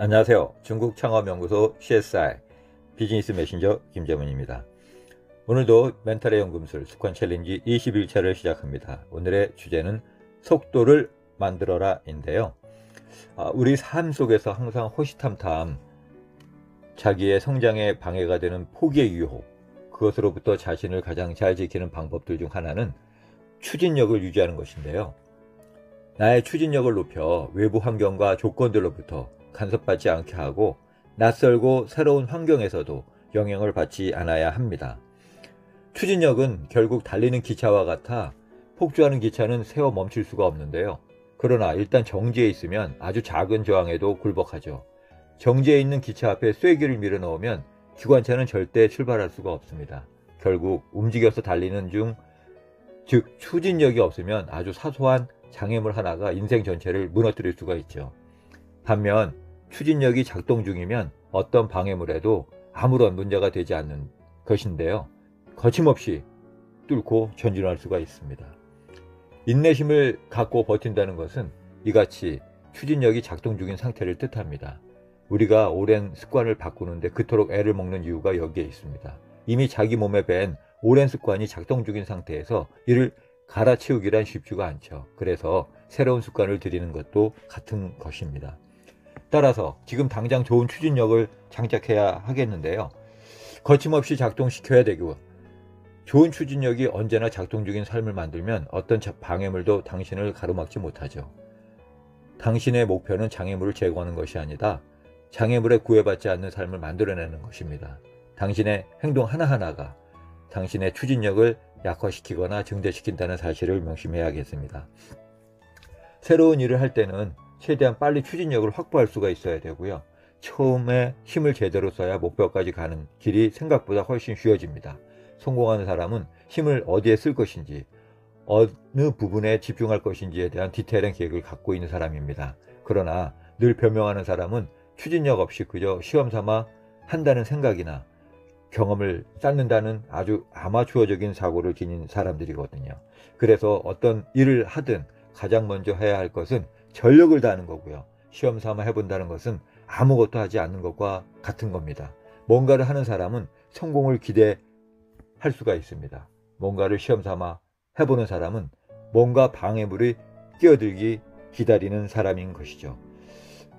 안녕하세요. 중국 창업연구소 CSI 비즈니스 메신저 김재문입니다. 오늘도 멘탈의 연금술 습관 챌린지 21차를 시작합니다. 오늘의 주제는 속도를 만들어라 인데요. 우리 삶 속에서 항상 호시탐탐 자기의 성장에 방해가 되는 포기의 유혹, 그것으로부터 자신을 가장 잘 지키는 방법들 중 하나는 추진력을 유지하는 것인데요. 나의 추진력을 높여 외부 환경과 조건들로부터 간섭받지 않게 하고 낯설고 새로운 환경에서도 영향을 받지 않아야 합니다. 추진력은 결국 달리는 기차와 같아 폭주하는 기차는 세워 멈출 수가 없는데요. 그러나 일단 정지해 있으면 아주 작은 저항에도 굴복하죠. 정지해 있는 기차 앞에 쐐기를 밀어 넣으면 기관차는 절대 출발할 수가 없습니다. 결국 움직여서 달리는 중, 즉 추진력이 없으면 아주 사소한 장애물 하나가 인생 전체를 무너뜨릴 수가 있죠. 반면 추진력이 작동 중이면 어떤 방해물에도 아무런 문제가 되지 않는 것인데요. 거침없이 뚫고 전진할 수가 있습니다. 인내심을 갖고 버틴다는 것은 이같이 추진력이 작동 중인 상태를 뜻합니다. 우리가 오랜 습관을 바꾸는데 그토록 애를 먹는 이유가 여기에 있습니다. 이미 자기 몸에 밴 오랜 습관이 작동 중인 상태에서 이를 갈아치우기란 쉽지가 않죠. 그래서 새로운 습관을 들이는 것도 같은 것입니다. 따라서 지금 당장 좋은 추진력을 장착해야 하겠는데요. 거침없이 작동시켜야 되고, 좋은 추진력이 언제나 작동 중인 삶을 만들면 어떤 방해물도 당신을 가로막지 못하죠. 당신의 목표는 장애물을 제거하는 것이 아니다. 장애물에 구애받지 않는 삶을 만들어내는 것입니다. 당신의 행동 하나하나가 당신의 추진력을 약화시키거나 증대시킨다는 사실을 명심해야겠습니다. 새로운 일을 할 때는 최대한 빨리 추진력을 확보할 수가 있어야 되고요. 처음에 힘을 제대로 써야 목표까지 가는 길이 생각보다 훨씬 쉬워집니다. 성공하는 사람은 힘을 어디에 쓸 것인지, 어느 부분에 집중할 것인지에 대한 디테일한 계획을 갖고 있는 사람입니다. 그러나 늘 변명하는 사람은 추진력 없이 그저 시험 삼아 한다는 생각이나 경험을 쌓는다는 아주 아마추어적인 사고를 지닌 사람들이거든요. 그래서 어떤 일을 하든 가장 먼저 해야 할 것은 전력을 다하는 거고요. 시험 삼아 해본다는 것은 아무것도 하지 않는 것과 같은 겁니다. 뭔가를 하는 사람은 성공을 기대할 수가 있습니다. 뭔가를 시험 삼아 해보는 사람은 뭔가 방해물이 끼어들기 기다리는 사람인 것이죠.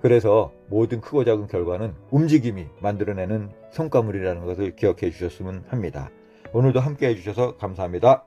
그래서 모든 크고 작은 결과는 움직임이 만들어내는 성과물이라는 것을 기억해 주셨으면 합니다. 오늘도 함께 해주셔서 감사합니다.